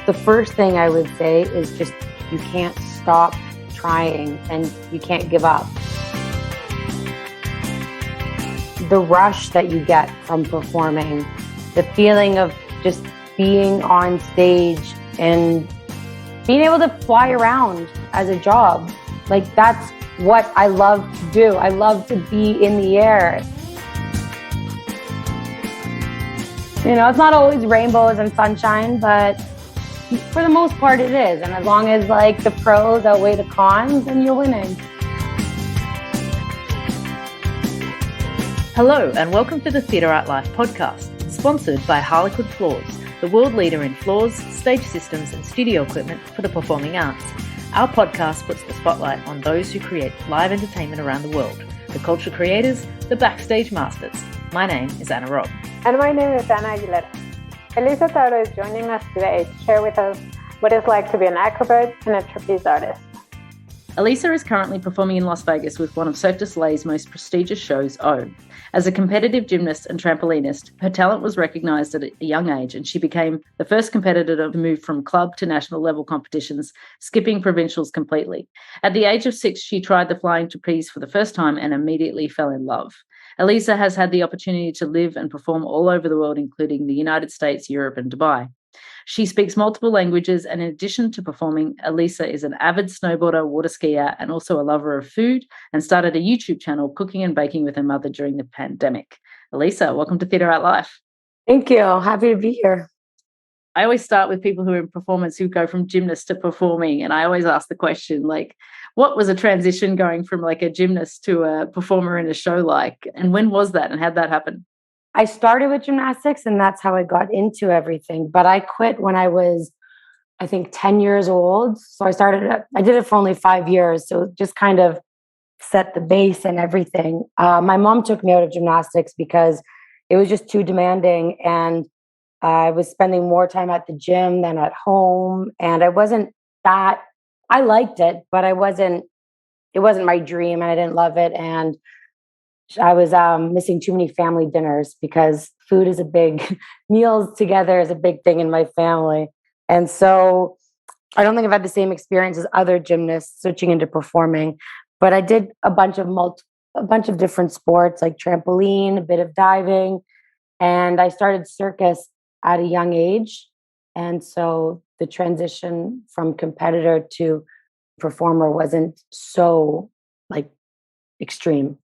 The first thing I would say is just you can't stop trying and you can't give up. The rush that you get from performing, the feeling of just being on stage and being able to fly around as a job. Like, that's what I love to do. I love to be in the air. You know, it's not always rainbows and sunshine, but for the most part it is. And as long as like the pros outweigh the cons, then you're winning. Hello and welcome to the Theatre Art Life podcast, sponsored by Harlequin Floors, the world leader in floors, stage systems and studio equipment for the performing arts. Our podcast puts the spotlight on those who create live entertainment around the world, the culture creators, the backstage masters. My name is Anna Robb. And my name is Ana Aguilera. Elisa Tauro is joining us today to share with us what it's like to be an acrobat and a trapeze artist. Elisa is currently performing in Las Vegas with one of Cirque du Soleil's most prestigious shows, O. As a competitive gymnast and trampolinist, her talent was recognised at a young age and she became the first competitor to move from club to national level competitions, skipping provincials completely. At the age of 6, she tried the flying trapeze for the first time and immediately fell in love. Elisa has had the opportunity to live and perform all over the world, including the United States, Europe, and Dubai. She speaks multiple languages, and in addition to performing, Elisa is an avid snowboarder, water skier, and also a lover of food, and started a YouTube channel, cooking and baking with her mother during the pandemic. Elisa, welcome to Theatre Art Life. Thank you. Happy to be here. I always start with people who are in performance who go from gymnast to performing, and I always ask the question, like, what was a transition going from like a gymnast to a performer in a show like, and when was that and how'd that happen? I started with gymnastics and that's how I got into everything. But I quit when I was, I think, 10 years old. So I did it for only 5 years. So it just kind of set the base and everything. My mom took me out of gymnastics because it was just too demanding. And I was spending more time at the gym than at home. And I liked it, but it wasn't my dream and I didn't love it. And I was missing too many family dinners because food is meals together is a big thing in my family. And so I don't think I've had the same experience as other gymnasts switching into performing, but I did a bunch of different sports like trampoline, a bit of diving, and I started circus at a young age. And so the transition from competitor to performer wasn't so like extreme.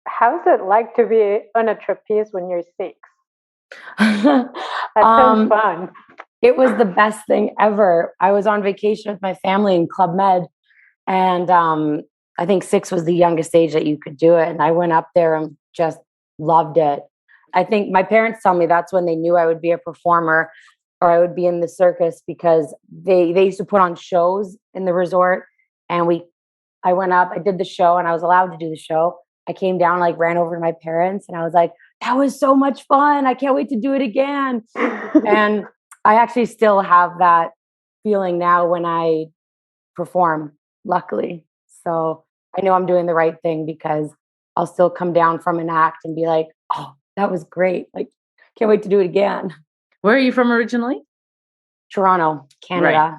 How's it like to be on a trapeze when you're 6? That sounds fun. It was the best thing ever. I was on vacation with my family in Club Med, and I think 6 was the youngest age that you could do it. And I went up there and just loved it. I think my parents tell me that's when they knew I would be a performer or I would be in the circus, because they used to put on shows in the resort. And I went up, I did the show, and I was allowed to do the show. I came down, ran over to my parents, and I was like, that was so much fun. I can't wait to do it again. And I actually still have that feeling now when I perform, luckily. So I know I'm doing the right thing because I'll still come down from an act and be like, oh, that was great. Can't wait to do it again. Where are you from originally? Toronto, Canada. Right.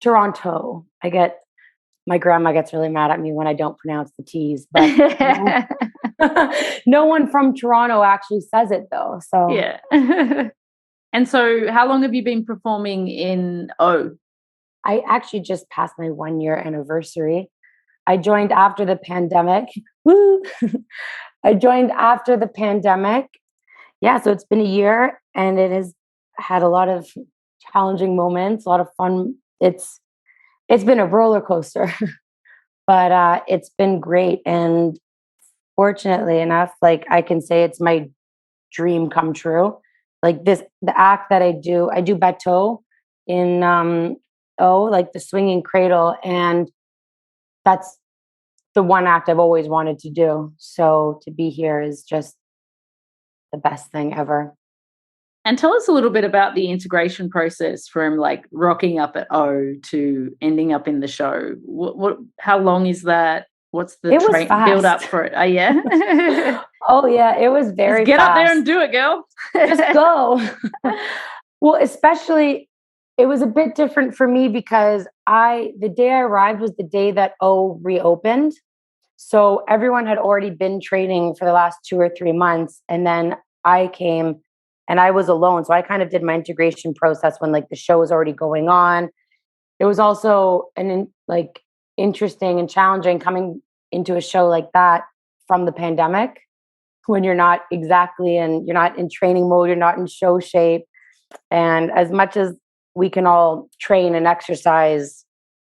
Toronto. My grandma gets really mad at me when I don't pronounce the T's, but no one from Toronto actually says it though. So yeah. And so how long have you been performing in O? I actually just passed my 1-year anniversary. I joined after the pandemic. Woo! I joined after the pandemic. Yeah, so it's been a year and it has had a lot of challenging moments, a lot of fun. It's been a roller coaster, but it's been great. And fortunately enough, I can say it's my dream come true. The act that I do bateau in the swinging cradle. And that's the one act I've always wanted to do. So to be here is just the best thing ever. And tell us a little bit about the integration process from rocking up at O to ending up in the show. How long is that? What's the build up for it? Oh, yeah. Oh, yeah. It was very Just get fast. up there and do it, girl. Just go. Well, especially It was a bit different for me because the day I arrived was the day that O reopened. So everyone had already been training for the last 2 or 3 months. And then I came and I was alone. So I kind of did my integration process when like the show was already going on. It was also interesting and challenging coming into a show like that from the pandemic when you're not you're not in training mode, you're not in show shape. And as much as we can all train and exercise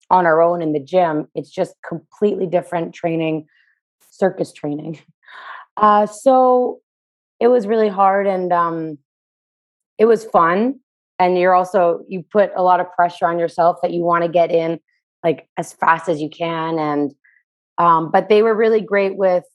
on our own in the gym, it's just completely different training, circus training. So it was really hard, and it was fun. And you put a lot of pressure on yourself that you want to get in like as fast as you can. And but they were really great with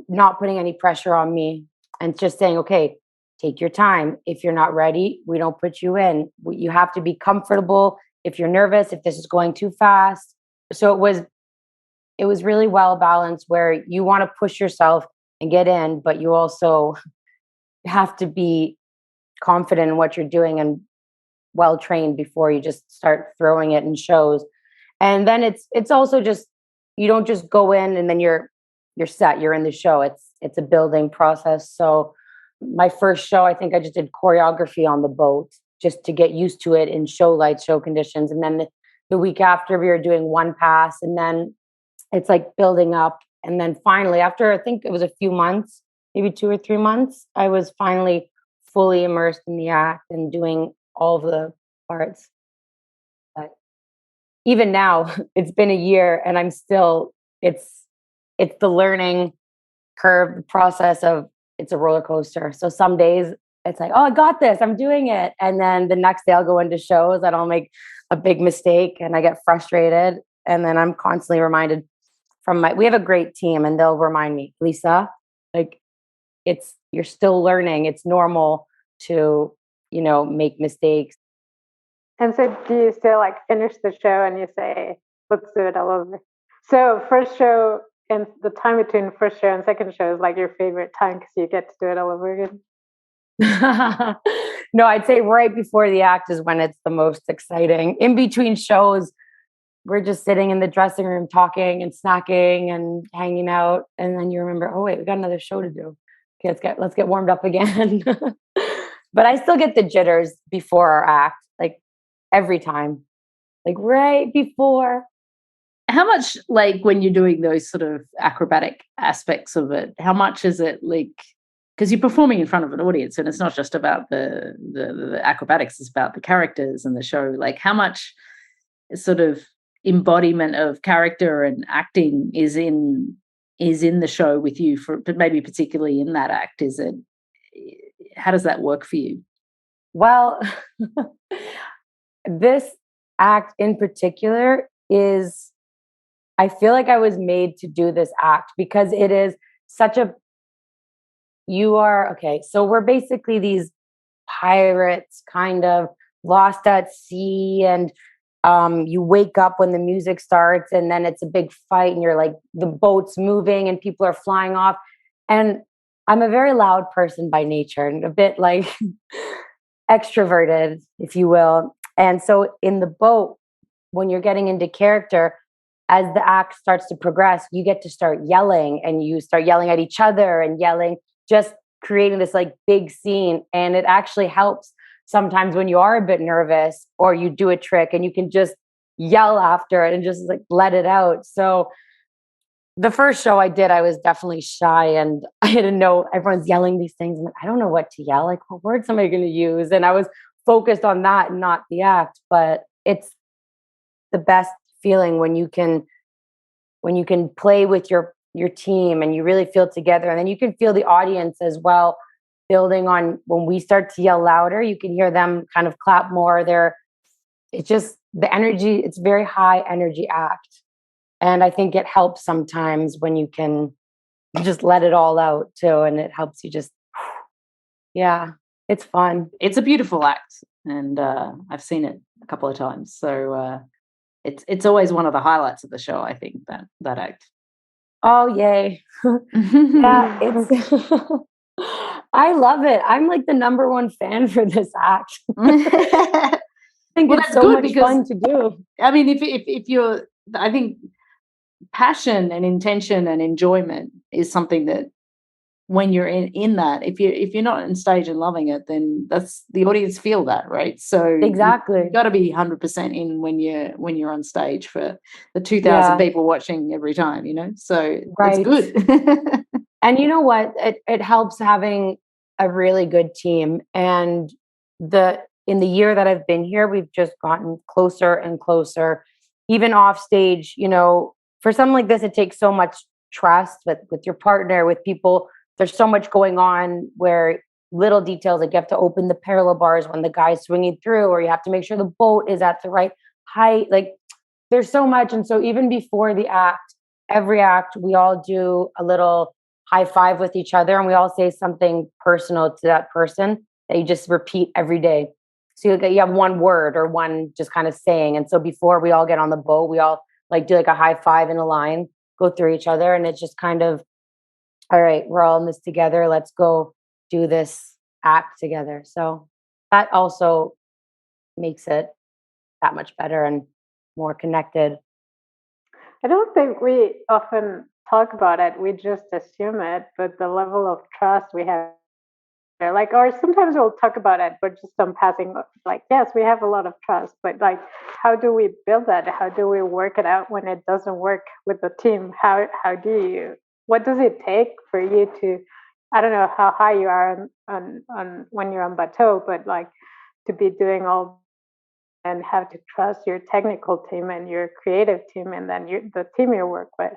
not putting any pressure on me and just saying, okay, take your time. If you're not ready, we don't put you in. You have to be comfortable. If you're nervous, if this is going too fast. So it was really well balanced where you want to push yourself and get in, but you also have to be confident in what you're doing and well trained before you just start throwing it in shows. And then it's also just, you don't just go in and then you're set, you're in the show. It's a building process. So my first show, I think I just did choreography on the boat just to get used to it in show light, show conditions. And then the week after we were doing one pass, and then it's like building up. And then finally, after I think it was a few months, maybe 2 or 3 months, I was finally fully immersed in the act and doing all of the parts. But even now, it's been a year and I'm still, it's the learning curve, the process of it's a roller coaster. So some days it's like, oh, I got this, I'm doing it. And then the next day I'll go into shows and I'll make a big mistake and I get frustrated. And then I'm constantly reminded we have a great team and they'll remind me, Lisa, like you're still learning. It's normal to, make mistakes. And so do you still like finish the show and you say, let's do it all over? So first show and the time between first show and second show is like your favorite time because you get to do it all over again? No, I'd say right before the act is when it's the most exciting. In between shows, we're just sitting in the dressing room talking and snacking and hanging out. And then you remember, oh wait, we got another show to do. Okay, let's get warmed up again. But I still get the jitters before our act, like every time, like right before. How much, like when you're doing those sort of acrobatic aspects of it, how much is it like, because you're performing in front of an audience and it's not just about the acrobatics, it's about the characters and the show. Like how much sort of embodiment of character and acting is in the show with you, but maybe particularly in that act? How does that work for you? Well, this act in particular I feel like I was made to do this act because it is such so we're basically these pirates kind of lost at sea, and you wake up when the music starts and then it's a big fight and you're like the boat's moving and people are flying off. And I'm a very loud person by nature and a bit like extroverted, if you will. And so in the boat, when you're getting into character, as the act starts to progress, you get to start yelling and you start yelling at each other and yelling, just creating this like big scene. And it actually helps sometimes when you are a bit nervous or you do a trick and you can just yell after it and just like let it out. So the first show I did, I was definitely shy and I didn't know, everyone's yelling these things. And I don't know what to yell. Like, what words am I going to use? And I was focused on that and not the act. But it's the best feeling when you can play with your team and you really feel together. And then you can feel the audience as well building on. When we start to yell louder, you can hear them kind of clap more. It's just the energy, it's very high energy act. And I think it helps sometimes when you can just let it all out too. And it helps you just, yeah, it's fun. It's a beautiful act. And I've seen it a couple of times. So it's always one of the highlights of the show, I think, that act. Oh, yay. Yeah, it's I love it. I'm like the number one fan for this act. I think Well, it's that's so good much because fun to do. I mean, if you're, I think passion and intention and enjoyment is something that when you're in that, if you're not on stage and loving it, then that's the audience feel that, right? So Exactly. you've got to be 100% in when you're on stage for the 2,000 Yeah. people watching every time, So it's Right. good. And you know what? It helps having a really good team. And in the year that I've been here, we've just gotten closer and closer. Even off stage, for something like this, it takes so much trust with your partner, with people. There's so much going on where little details, like you have to open the parallel bars when the guy's swinging through, or you have to make sure the boat is at the right height. Like there's so much. And so even before the act, every act, we all do a little high five with each other, and we all say something personal to that person that you just repeat every day. So you have one word or one just kind of saying. And so before we all get on the boat, we all like do like a high five in a line, go through each other, and it's just kind of, all right, we're all in this together. Let's go do this act together. So that also makes it that much better and more connected. I don't think we often talk about it. We just assume it, but the level of trust we have there, like, or sometimes we'll talk about it, but just on passing, like, yes, we have a lot of trust, but like, how do we build that? How do we work it out when it doesn't work with the team? What does it take for you to, I don't know how high you are on when you're on bateau, but like to be doing all and have to trust your technical team and your creative team and then the team you work with.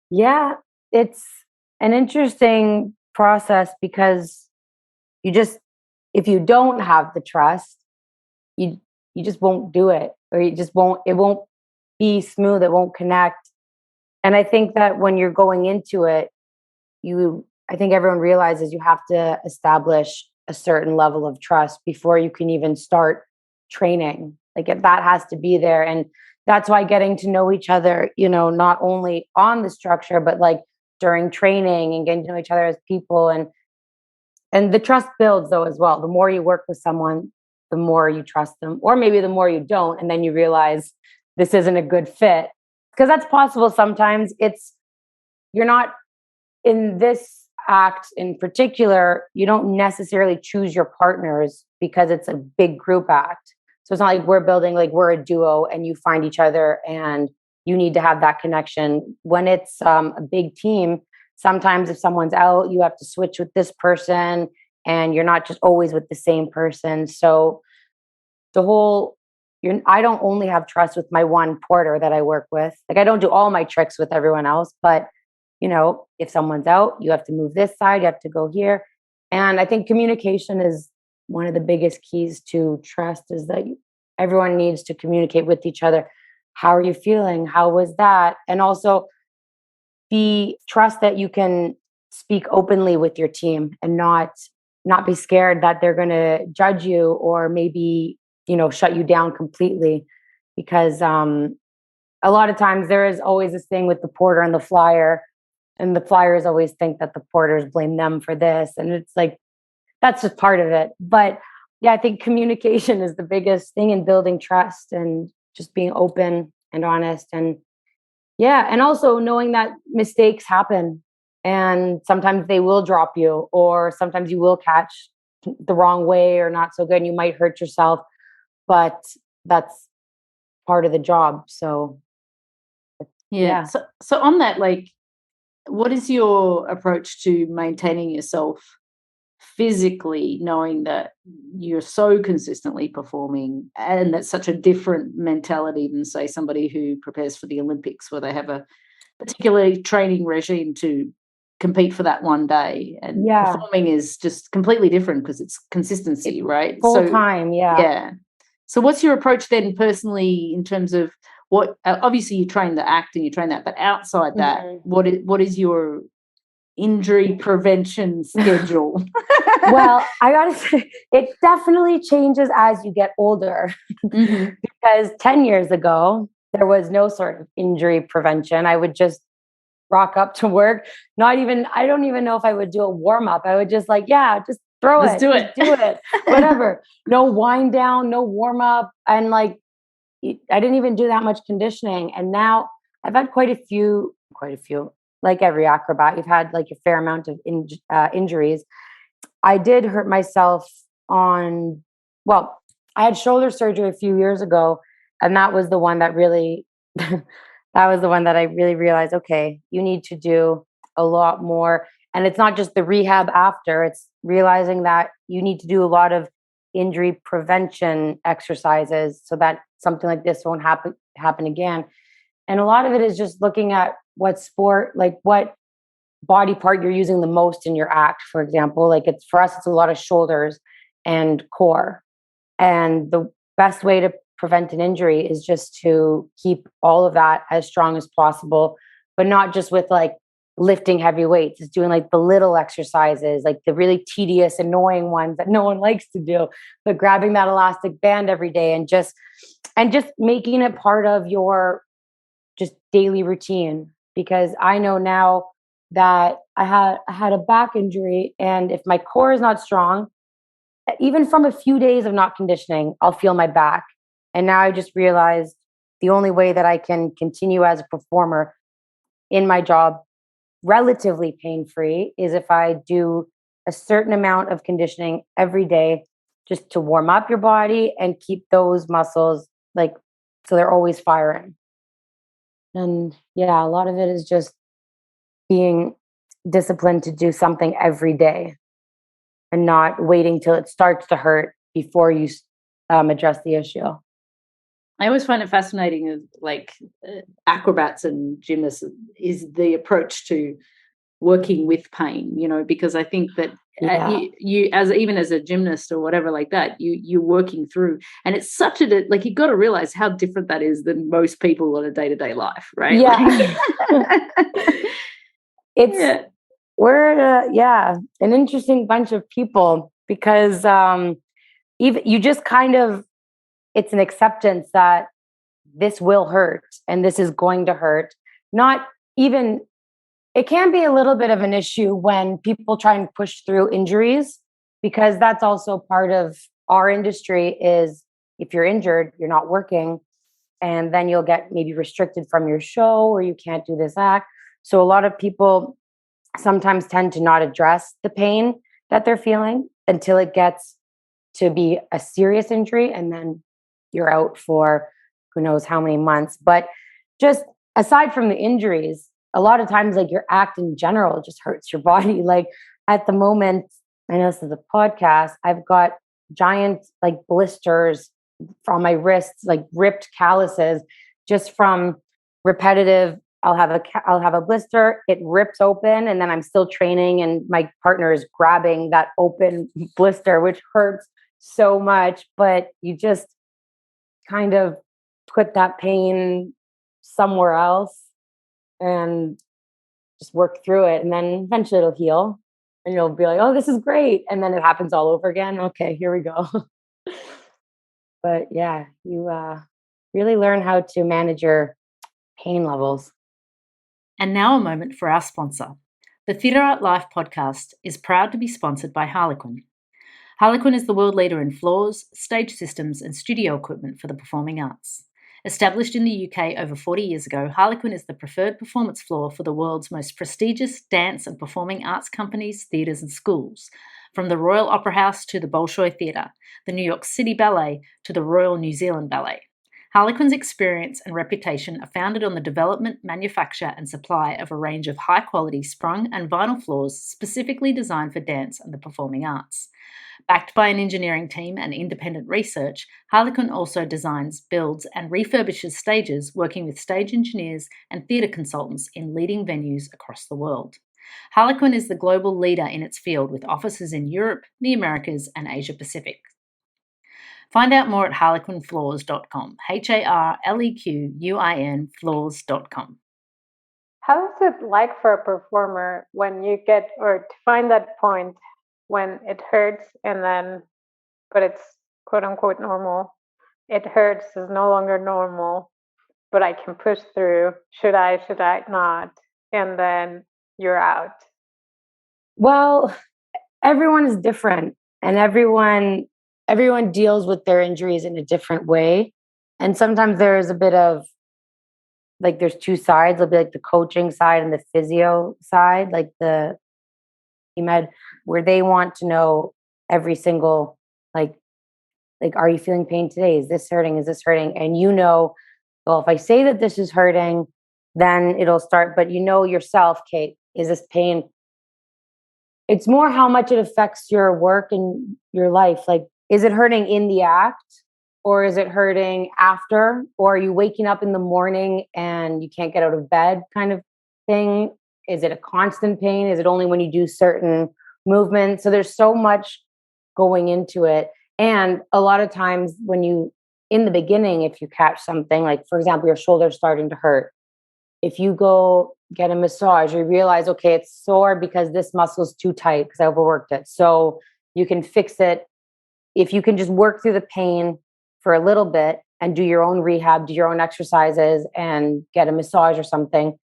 Yeah, it's an interesting process because you just, if you don't have the trust, you you just won't do it, or it won't be smooth, it won't connect. And I think that when you're going into it, I think everyone realizes you have to establish a certain level of trust before you can even start training. Like that has to be there. And that's why getting to know each other, not only on the structure, but like during training and getting to know each other as people, and the trust builds though as well. The more you work with someone, the more you trust them, or maybe the more you don't, and then you realize this isn't a good fit. Because that's possible sometimes. You're not in this act in particular, you don't necessarily choose your partners because it's a big group act. So it's not like we're a duo and you find each other and you need to have that connection. When it's a big team, sometimes if someone's out, you have to switch with this person and you're not just always with the same person. So I don't only have trust with my one porter that I work with. Like I don't do all my tricks with everyone else, but if someone's out, you have to move this side, you have to go here. And I think communication is one of the biggest keys to trust, is that everyone needs to communicate with each other. How are you feeling? How was that? And also the trust that you can speak openly with your team and not be scared that they're going to judge you or maybe, shut you down completely. Because a lot of times there is always this thing with the porter and the flyer. And the flyers always think that the porters blame them for this. And it's like, that's just part of it. But yeah, I think communication is the biggest thing in building trust and just being open and honest. And yeah, and also knowing that mistakes happen and sometimes they will drop you, or sometimes you will catch the wrong way or not so good and you might hurt yourself. But that's part of the job. So Yeah. So on that, like, what is your approach to maintaining yourself physically, knowing that you're so consistently performing, and that's such a different mentality than, say, somebody who prepares for the Olympics, where they have a particular training regime to compete for that one day, and performing is just completely different because it's consistency, right? Full time, yeah. So what's your approach then personally in terms of what, obviously you train the act and you train that, but outside that, what is your injury prevention schedule? Well, I gotta say, it definitely changes as you get older. Because 10 years ago, there was no sort of injury prevention. I would just rock up to work. I don't even know if I would do a warm up. I would just just throw Let's it, do just do it, whatever. No wind down, no warm up. And like, I didn't even do that much conditioning. And now I've had quite a few, like every acrobat, you've had like a fair amount of injuries. I did hurt myself well, I had shoulder surgery a few years ago, and that was the one that really, that was the one that I really realized, okay, you need to do a lot more. And it's not just the rehab after, it's realizing that you need to do a lot of injury prevention exercises so that something like this won't happen again. And a lot of it is just looking at what sport, like what body part you're using the most in your act, for example. Like it's for us, it's a lot of shoulders and core. And the best way to prevent an injury is just to keep all of that as strong as possible, but not just with like lifting heavy weights. It's doing like the little exercises, like the really tedious, annoying ones that no one likes to do, but grabbing that elastic band every day and just making it part of your just daily routine. Because I know now that I had a back injury, and if my core is not strong, even from a few days of not conditioning, I'll feel my back. And now I just realized the only way that I can continue as a performer in my job relatively pain-free is if I do a certain amount of conditioning every day, just to warm up your body and keep those muscles like, so they're always firing. And yeah, a lot of it is just being disciplined to do something every day and not waiting till it starts to hurt before you address the issue. I always find it fascinating, like acrobats and gymnasts, is the approach to working with pain, because I think that you even as a gymnast or whatever like that, you're working through, and it's such like you've got to realize how different that is than most people in a day-to-day life, right? We're an interesting bunch of people, because even you just kind of, it's an acceptance that this will hurt and this is going to hurt. Not even, it can be a little bit of an issue when people try and push through injuries, because that's also part of our industry is if you're injured, you're not working, and then you'll get maybe restricted from your show or you can't do this act. So a lot of people sometimes tend to not address the pain that they're feeling until it gets to be a serious injury, and then you're out for who knows how many months. But just aside from the injuries, a lot of times like your act in general just hurts your body. Like at the moment, I know this is a podcast, I've got giant like blisters from my wrists, like ripped calluses, just from repetitive. I'll have a blister, it rips open, and then I'm still training and my partner is grabbing that open blister, which hurts so much, but you just kind of put that pain somewhere else and just work through it. And then eventually it'll heal and you'll be like, oh, this is great. And then it happens all over again. Okay, here we go. But yeah, you really learn how to manage your pain levels. And now a moment for our sponsor. The Theatre Art Life podcast is proud to be sponsored by Harlequin. Harlequin is the world leader in floors, stage systems, and studio equipment for the performing arts. Established in the UK over 40 years ago, Harlequin is the preferred performance floor for the world's most prestigious dance and performing arts companies, theatres, and schools, from the Royal Opera House to the Bolshoi Theatre, the New York City Ballet to the Royal New Zealand Ballet. Harlequin's experience and reputation are founded on the development, manufacture, and supply of a range of high-quality sprung and vinyl floors specifically designed for dance and the performing arts. Backed by an engineering team and independent research, Harlequin also designs, builds, and refurbishes stages, working with stage engineers and theatre consultants in leading venues across the world. Harlequin is the global leader in its field with offices in Europe, the Americas, and Asia Pacific. Find out more at harlequinfloors.com, HARLEQUIN floors.com. How is it like for a performer when you get, or to find that point when it hurts but it's quote unquote normal? It hurts, is no longer normal, but I can push through. Should I not? And then you're out. Well, everyone is different, and everyone deals with their injuries in a different way. And sometimes there is a bit of like there's two sides. There'll be like the coaching side and the physio side, like the med, where they want to know every single like are you feeling pain today? Is this hurting? Is this hurting? And well, if I say that this is hurting, then it'll start. But you know yourself, Kate, is this pain? It's more how much it affects your work and your life. Like, is it hurting in the act? Or is it hurting after? Or are you waking up in the morning and you can't get out of bed kind of thing? Is it a constant pain? Is it only when you do certain movements? So there's so much going into it. And a lot of times in the beginning, if you catch something, like for example, your shoulder's starting to hurt, if you go get a massage, you realize, okay, it's sore because this muscle's too tight because I overworked it. So you can fix it. If you can just work through the pain for a little bit and do your own rehab, do your own exercises and get a massage or something,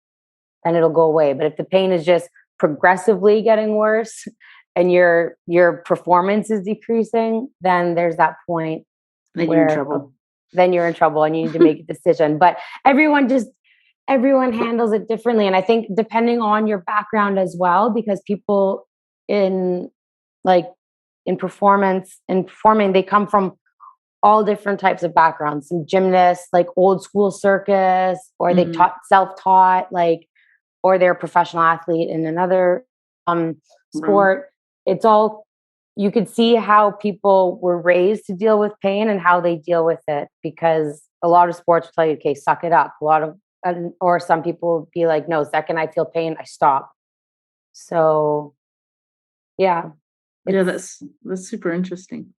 then it'll go away. But if the pain is just progressively getting worse and your performance is decreasing, then there's that point then you're in trouble. Then you're in trouble and you need to make a decision. But everyone handles it differently. And I think depending on your background as well, because people in performing, they come from all different types of backgrounds. Some gymnasts, like old school circus, or they self-taught, or they're a professional athlete in another sport. It's all, you could see how people were raised to deal with pain and how they deal with it, because a lot of sports will tell you, okay, suck it up. Or some people will be like, no, second I feel pain, I stop. So yeah. Yeah, that's super interesting.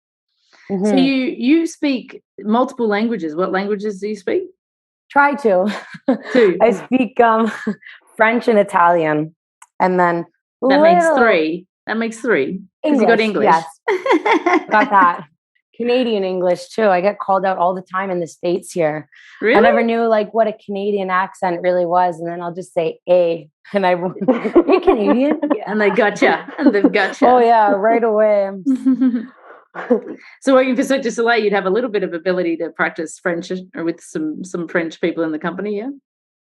Mm-hmm. So you speak multiple languages. What languages do you speak? Try to. Two. I speak French and Italian, and then that makes three. That makes three. Because you got English. Yes, got that. Canadian English too. I get called out all the time in the States here. Really? I never knew what a Canadian accent really was, and then I'll just say "a," and are you Canadian? Yeah. And they gotcha. And they've gotcha. Oh yeah, right away. So working for Cirque du Soleil, you'd have a little bit of ability to practice French or with some French people in the company, yeah?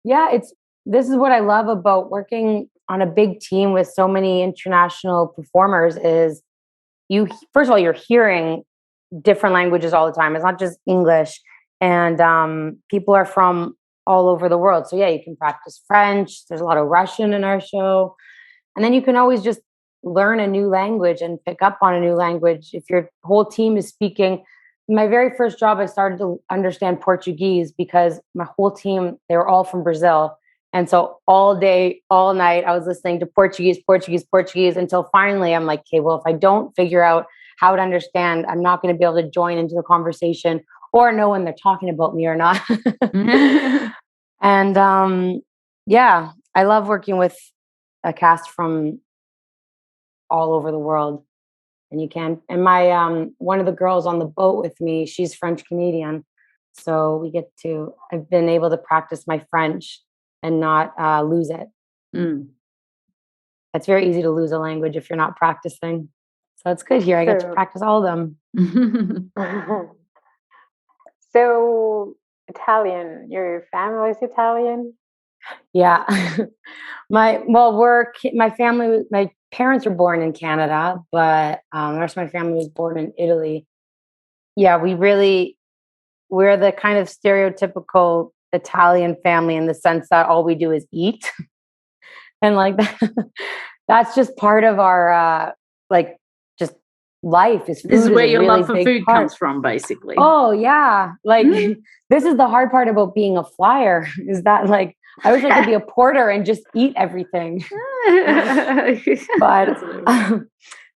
Yeah, this is what I love about working on a big team with so many international performers is first of all, you're hearing different languages all the time. It's not just English, and people are from all over the world. So yeah, you can practice French. There's a lot of Russian in our show, and then you can always just learn a new language and pick up on a new language. If your whole team is speaking, my very first job, I started to understand Portuguese because my whole team, they were all from Brazil. And so all day, all night, I was listening to Portuguese until finally I'm like, okay, well, if I don't figure out how to understand, I'm not going to be able to join into the conversation or know when they're talking about me or not. And yeah, I love working with a cast from all over the world. And my one of the girls on the boat with me, she's French Canadian. So I've been able to practice my French and not lose it. It's very easy to lose a language if you're not practicing. So it's good here. I get to practice all of them. So Italian, your family's Italian? Yeah. My family, my parents were born in Canada, but the rest of my family was born in Italy. Yeah, we're the kind of stereotypical Italian family in the sense that all we do is eat. And that's just part of our just life. This is where your love for food comes from, basically. Oh yeah. This is the hard part about being a flyer, is that I wish I could be a porter and just eat everything. But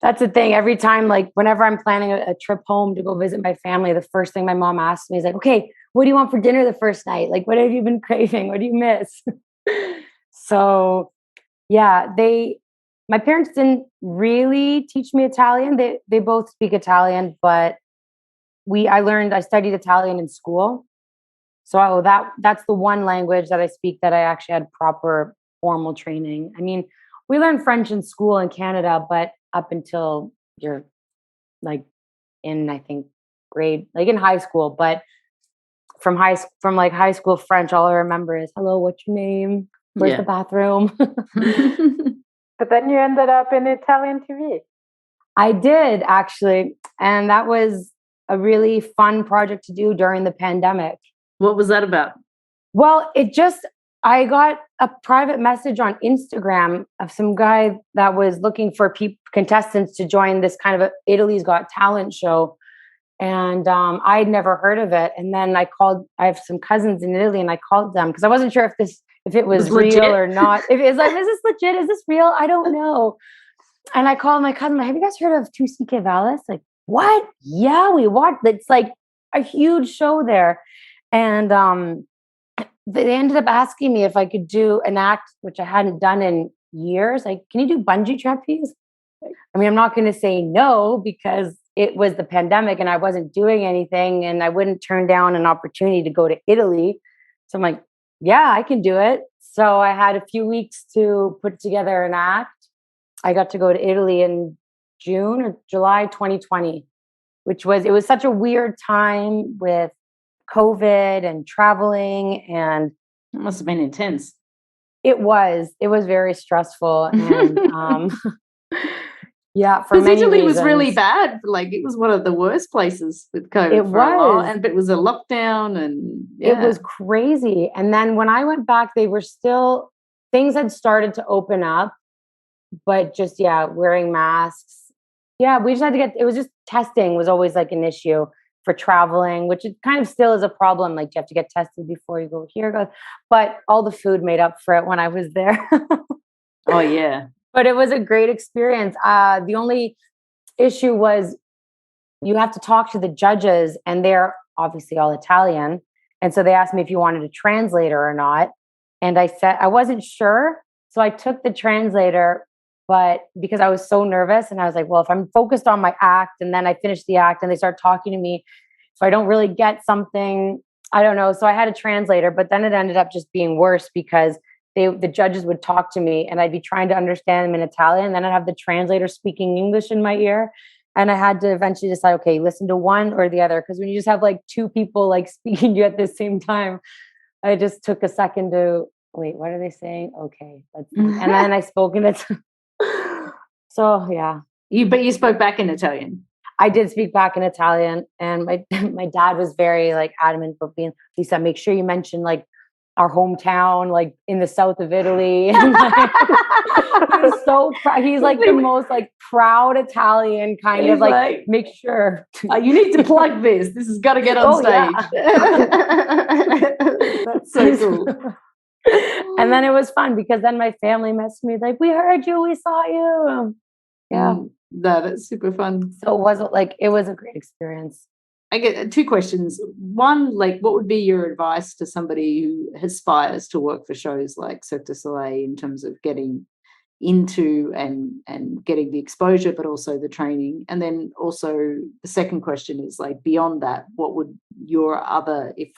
that's the thing. Every time, whenever I'm planning a trip home to go visit my family, the first thing my mom asks me is okay, what do you want for dinner the first night? What have you been craving? What do you miss? So yeah, my parents didn't really teach me Italian. They both speak Italian, but I studied Italian in school. So that's the one language that I speak that I actually had proper formal training. I mean, we learned French in school in Canada, but up until you're like in, I think, grade, like in high school. But from like high school French, all I remember is, hello, what's your name? Where's the bathroom? But then you ended up in Italian TV. I did, actually. And that was a really fun project to do during the pandemic. What was that about? Well, I got a private message on Instagram of some guy that was looking for contestants to join this kind of Italy's Got Talent show. And I'd never heard of it. And then I have some cousins in Italy, and I called them because I wasn't sure if it was real legit or not. If it's like, is this legit? Is this real? I don't know. And I called my cousin, like, have you guys heard of Tu Si Che Vallis? Like, what? Yeah, we watched. It's like a huge show there. And they ended up asking me if I could do an act, which I hadn't done in years. Like, can you do bungee trapeze? I mean, I'm not going to say no because it was the pandemic and I wasn't doing anything, and I wouldn't turn down an opportunity to go to Italy. So I'm like, yeah, I can do it. So I had a few weeks to put together an act. I got to go to Italy in June or July 2020, it was such a weird time with COVID and traveling, and it must have been intense. It was very stressful. And yeah, for many Italy reasons. Was really bad. Like, it was one of the worst places with COVID. It was. But it was a lockdown, and it was crazy. And then when I went back, things had started to open up, but just, wearing masks. Yeah, we just had to it was just testing was always like an issue for traveling, which it kind of still is a problem. Like, you have to get tested before you go here. But all the food made up for it when I was there. Oh, yeah. But it was a great experience. The only issue was you have to talk to the judges, and they're obviously all Italian. And so they asked me if you wanted a translator or not. And I said I wasn't sure. So I took the translator, but because I was so nervous, and I was like, well, if I'm focused on my act and then I finish the act and they start talking to me, if I don't really get something, I don't know. So I had a translator, but then it ended up just being worse because the judges would talk to me and I'd be trying to understand them in Italian. And then I'd have the translator speaking English in my ear. And I had to eventually decide, okay, listen to one or the other. Because when you just have like two people like speaking to you at the same time, I just took a second to wait, what are they saying? Okay. And then I spoke in it. So yeah. But you spoke back in Italian. I did speak back in Italian. And my dad was very like adamant about he said, make sure you mention like our hometown, like in the south of Italy. And like, he's so proud. He's like the most like proud Italian kind of like make sure. You need to plug this. This has got to get on stage. Yeah. That's so cool. And then it was fun because then my family messaged me like, we heard you, we saw you. Yeah. That's super fun. So it was a great experience. I get two questions. One, like, what would be your advice to somebody who aspires to work for shows like Cirque du Soleil in terms of getting into and getting the exposure, but also the training? And then also the second question is like, beyond that, what would if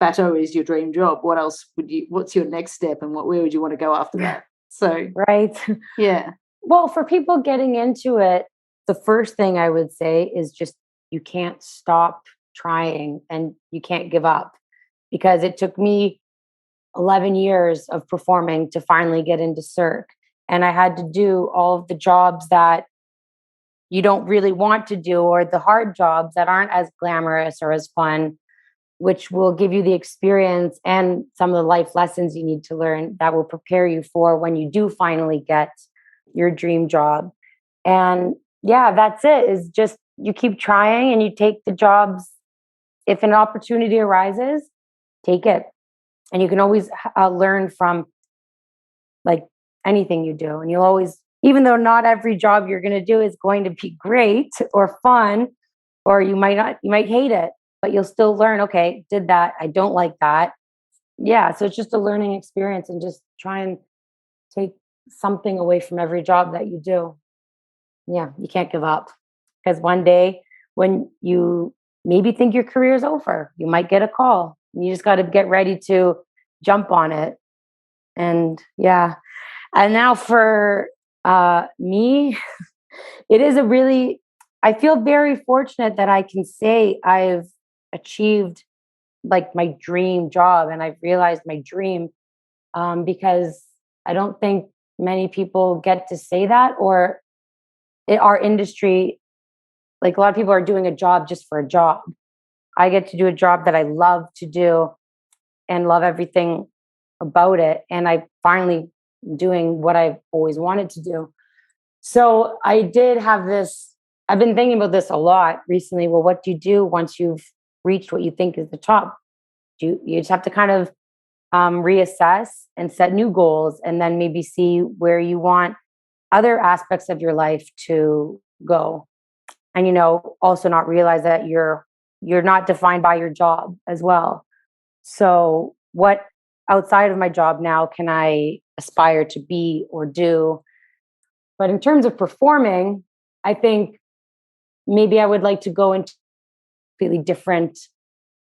Bateau is your dream job, what's your next step, and where would you want to go after that? So, right. Yeah. Well, for people getting into it, the first thing I would say is just, you can't stop trying and you can't give up, because it took me 11 years of performing to finally get into Cirque. And I had to do all of the jobs that you don't really want to do, or the hard jobs that aren't as glamorous or as fun, which will give you the experience and some of the life lessons you need to learn that will prepare you for when you do finally get your dream job. And yeah, that's it, is just, you keep trying and you take the jobs. If an opportunity arises, take it. And you can always learn from like anything you do. And you'll always, even though not every job you're going to do is going to be great or fun, or you might hate it, but you'll still learn, okay, did that, I don't like that. Yeah. So it's just a learning experience, and just try and take something away from every job that you do. Yeah. You can't give up. Because one day when you maybe think your career is over, you might get a call. You just got to get ready to jump on it. And yeah. And now for me, It is I feel very fortunate that I can say I've achieved like my dream job and I've realized my dream, because I don't think many people get to say that, or our industry, like a lot of people are doing a job just for a job. I get to do a job that I love to do and love everything about it. And I finally doing what I've always wanted to do. So I did have this, I've been thinking about this a lot recently. Well, what do you do once you've reached what you think is the top? You just have to kind of reassess and set new goals and then maybe see where you want other aspects of your life to go. And, also not realize that you're not defined by your job as well. So what outside of my job now can I aspire to be or do? But in terms of performing, I think maybe I would like to go into a completely different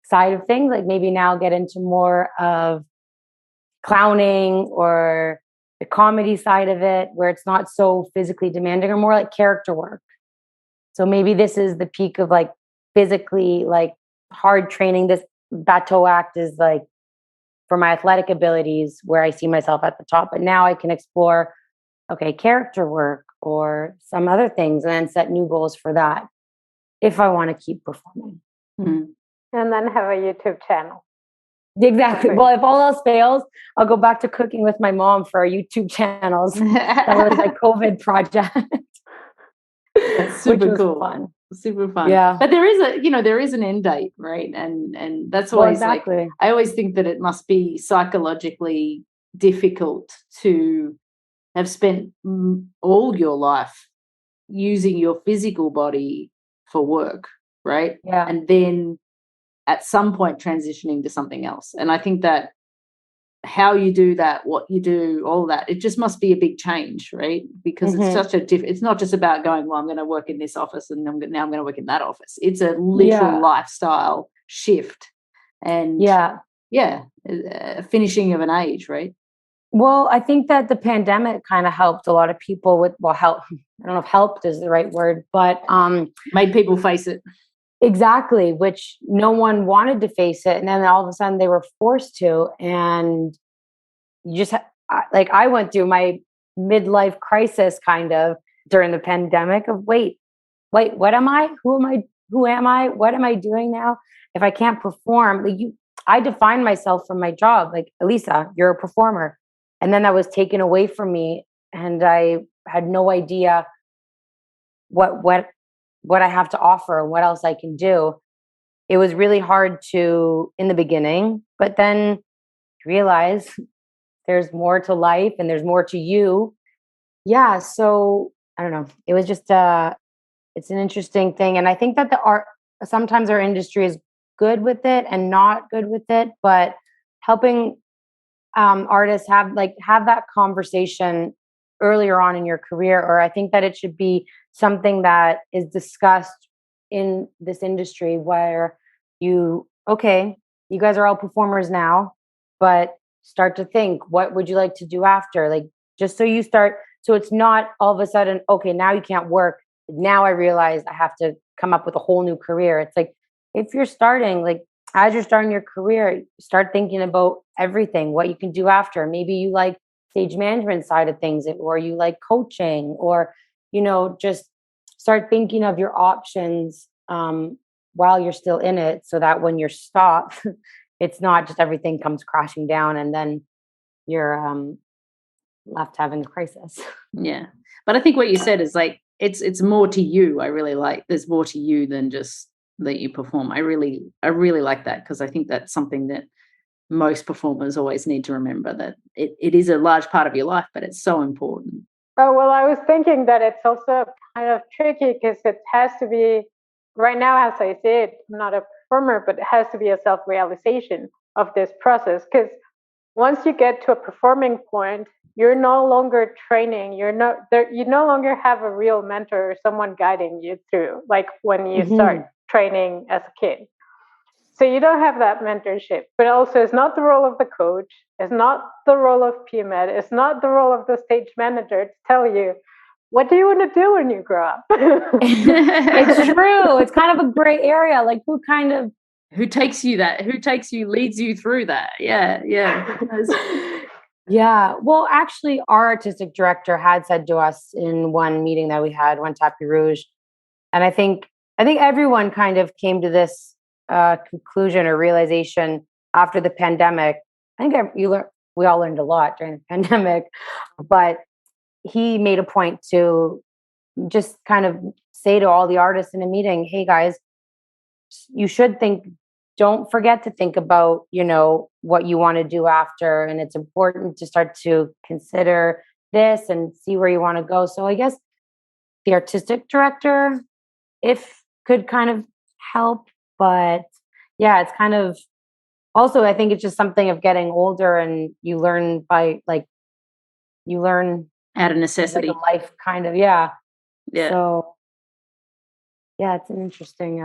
side of things. Like maybe now get into more of clowning or the comedy side of it, where it's not so physically demanding, or more like character work. So maybe this is the peak of like physically like hard training. This bateau act is like for my athletic abilities where I see myself at the top. But now I can explore, okay, character work or some other things and then set new goals for that if I want to keep performing. Mm. And then have a YouTube channel. Exactly. Well, if all else fails, I'll go back to cooking with my mom for our YouTube channels. That was a COVID project. That's super cool. Fun. Super fun. Yeah. But there is an end date, right? And that's always exactly. like, I always think that it must be psychologically difficult to have spent all your life using your physical body for work, right? Yeah. And then at some point transitioning to something else. And I think that how you do that, what you do, all that, it just must be a big change, right? Because it's such a it's not just about going, well, I'm going to work in this office and now I'm going to work in that office. It's a literal lifestyle shift. And finishing of an age, right? Well, I think that the pandemic kind of helped a lot of people with, help. I don't know if helped is the right word, but made people face it. Exactly, which no one wanted to face it. And then all of a sudden they were forced to. And you just, like I went through my midlife crisis kind of during the pandemic of, wait, what am I? Who am I? Who am I? What am I doing now? If I can't perform, I define myself from my job. Like, Elisa, you're a performer. And then that was taken away from me. And I had no idea what I have to offer and what else I can do. It was really hard in the beginning, but then realize there's more to life and there's more to you. Yeah. So I don't know. It was just, it's an interesting thing. And I think that sometimes our industry is good with it and not good with it, but helping artists have that conversation earlier on in your career, or I think that it should be something that is discussed in this industry where you guys are all performers now, but start to think, what would you like to do after? Like, just so you start, so it's not all of a sudden, okay, now you can't work. Now I realize I have to come up with a whole new career. It's like, if you're starting, like, as you're starting your career, start thinking about everything, what you can do after. Maybe you like stage management side of things, or you like coaching, or, just start thinking of your options while you're still in it, so that when you're stopped, it's not just everything comes crashing down and then you're left having a crisis. Yeah. But I think what you said is like, it's more to you. I really like, there's more to you than just that you perform. I really like that, because I think that's something that most performers always need to remember, that it is a large part of your life, but it's so important. Oh, well, I was thinking that it's also kind of tricky because it has to be, right now, as I say it, I'm not a performer, but it has to be a self-realization of this process. Because once you get to a performing point, you're no longer training. You no longer have a real mentor or someone guiding you through, like when you start training as a kid. So you don't have that mentorship, but also it's not the role of the coach. It's not the role of PMED. It's not the role of the stage manager to tell you, what do you want to do when you grow up? It's true. It's kind of a gray area. Like who takes you, leads you through that. Yeah. Yeah. Well, actually, our artistic director had said to us in one meeting that we had, one tapis rouge, and I think everyone kind of came to this conclusion or realization after the pandemic. I think we all learned a lot during the pandemic, but he made a point to just kind of say to all the artists in a meeting, "Hey guys, you should don't forget to think about, what you want to do after. And it's important to start to consider this and see where you want to go." So I guess the artistic director, if could kind of help, but yeah, it's kind of also, I think it's just something of getting older and you learn out of necessity, like a life kind of, yeah. Yeah. So yeah, it's an interesting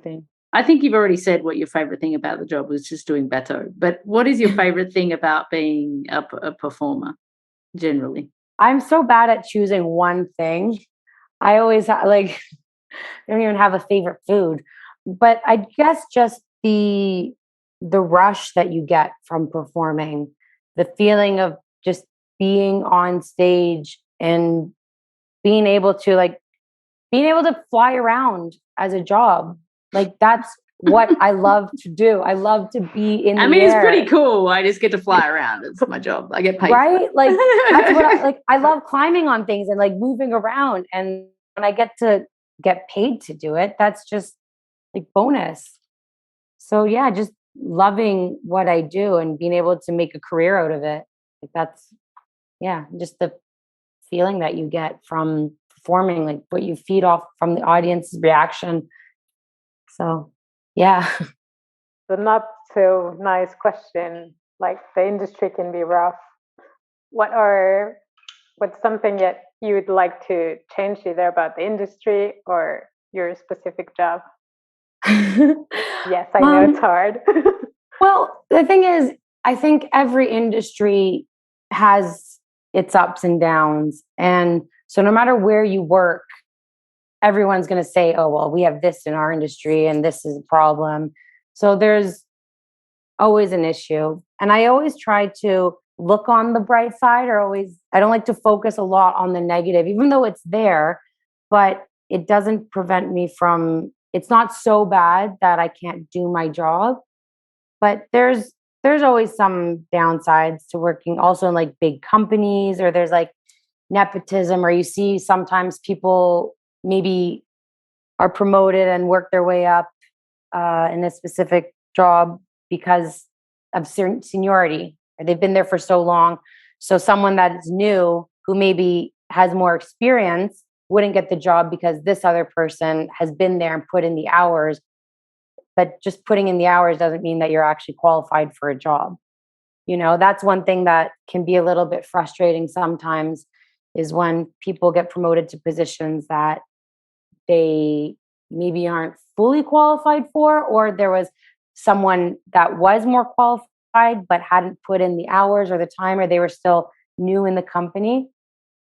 thing. I think you've already said what your favorite thing about the job was, just doing bateau. But what is your favorite thing about being a performer generally? I'm so bad at choosing one thing. I always I don't even have a favorite food, but I guess just the rush that you get from performing, the feeling of just being on stage and being able to fly around as a job. Like that's what I love to do. I love to be in the air. It's pretty cool. I just get to fly around. It's my job. I get paid. Right? Like that's what I love climbing on things and like moving around. And when I get to get paid to do it, that's just like bonus. So yeah, just loving what I do and being able to make a career out of it. Like that's just the feeling that you get from performing, like what you feed off from the audience's reaction. So, yeah. The not so nice question, like the industry can be rough. What's something that you would like to change either about the industry or your specific job? Yes, I know it's hard. Well, the thing is, I think every industry has its ups and downs. And so no matter where you work, everyone's going to say, "Oh, well, we have this in our industry and this is a problem." So there's always an issue. And I always try to look on the bright side, I don't like to focus a lot on the negative, even though it's there, but it doesn't prevent me from, it's not so bad that I can't do my job. But there's always some downsides to working also in like big companies, or there's like nepotism, or you see sometimes people maybe are promoted and work their way up in a specific job because of seniority, or they've been there for so long. So someone that is new who maybe has more experience wouldn't get the job because this other person has been there and put in the hours. But just putting in the hours doesn't mean that you're actually qualified for a job. That's one thing that can be a little bit frustrating sometimes, is when people get promoted to positions that they maybe aren't fully qualified for, or there was someone that was more qualified but hadn't put in the hours or the time, or they were still new in the company.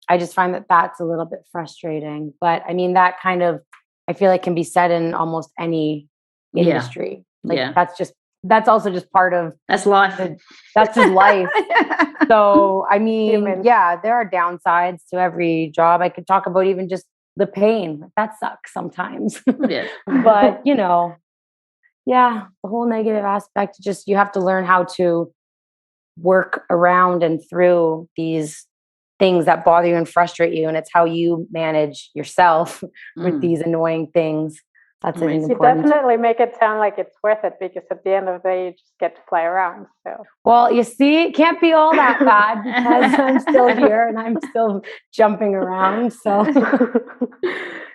I just find that that's a little bit frustrating. But I mean, that kind of, I feel like can be said in almost any industry. That's also just part of, that's life. That's just life. So, I mean, there are downsides to every job. I could talk about even just the pain. That sucks sometimes. Yeah. But, the whole negative aspect, just you have to learn how to work around and through these things that bother you and frustrate you. And it's how you manage yourself with these annoying things. That's important. You definitely make it sound like it's worth it, because at the end of the day, you just get to fly around. So, well, you see, it can't be all that bad because I'm still here and I'm still jumping around. So,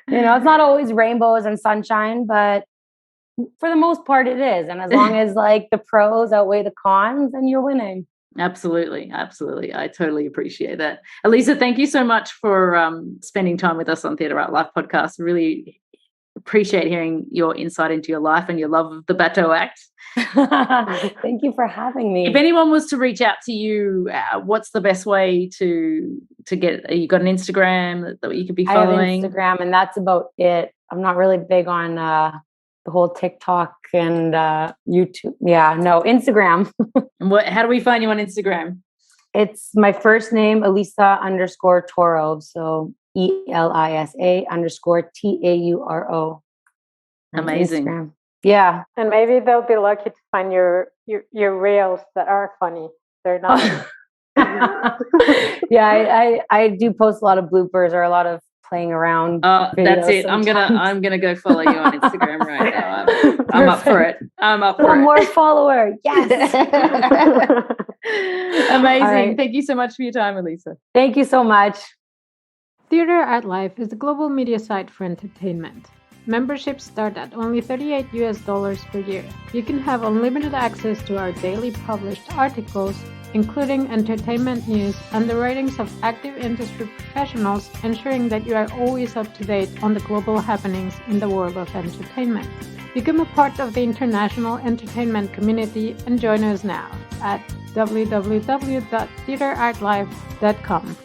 it's not always rainbows and sunshine, but for the most part, it is. And as long as like the pros outweigh the cons, then you're winning. Absolutely. I totally appreciate that. Elisa, thank you so much for spending time with us on Theatre Art Life podcast. Really appreciate hearing your insight into your life and your love of the bateau act. Thank you for having me. If anyone was to reach out to you, what's the best way to get? You got an Instagram that you could be following? I have Instagram, and that's about it. I'm not really big on the whole TikTok and YouTube. Yeah, no, Instagram. And how do we find you on Instagram? It's my first name, Elisa_Tauro. So ELISA_TAURO. Amazing. Instagram. Yeah. And maybe they'll be lucky to find your reels that are funny. They're not. Yeah, I do post a lot of bloopers or a lot of playing around. That's it. Sometimes. I'm gonna go follow you on Instagram right now. I'm up for it. One more follower. Yes. Amazing. Right. Thank you so much for your time, Elisa. Thank you so much. Theater Art Life is a global media site for entertainment. Memberships start at only $38 per year. You can have unlimited access to our daily published articles, including entertainment news and the writings of active industry professionals, ensuring that you are always up to date on the global happenings in the world of entertainment. Become a part of the international entertainment community and join us now at www.theaterartlife.com.